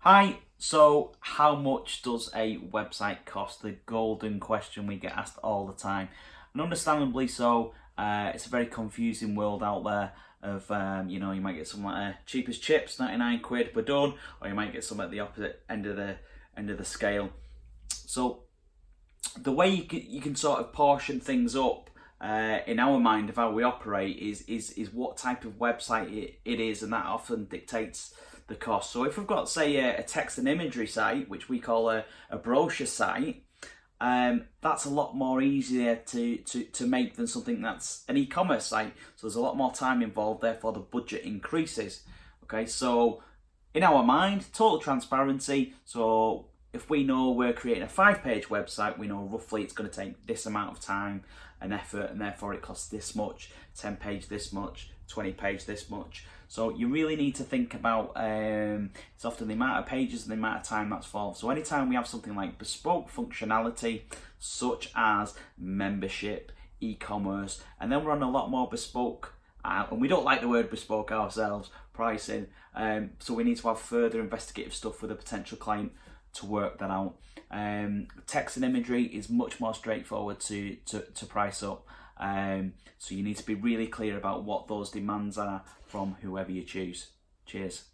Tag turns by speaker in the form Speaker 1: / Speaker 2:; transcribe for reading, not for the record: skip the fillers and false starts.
Speaker 1: Hi, so how much does a website cost? The golden question we get asked all the time. And understandably so, it's a very confusing world out there of, you might get something like cheap as chips, 99 quid per done, or you might get some at the opposite end of the scale. So the way you can sort of portion things up in our mind of how we operate is what type of website it is, and that often dictates the cost. So if we've got, say, a text and imagery site, which we call a brochure site, that's a lot more easier to make than something that's an e-commerce site. So there's a lot more time involved, therefore the budget increases. Okay, so in our mind, total transparency. So if we know we're creating a 5-page website, we know roughly it's going to take this amount of time and effort, and therefore it costs this much, 10-page this much, 20-page this much. So you really need to think about it's often the amount of pages and the amount of time that's involved. So anytime we have something like bespoke functionality, such as membership, e-commerce, and then we're on a lot more bespoke, and we don't like the word bespoke ourselves, pricing, so we need to have further investigative stuff with a potential client to work that out. Text and imagery is much more straightforward to price up. So you need to be really clear about what those demands are from whoever you choose. Cheers.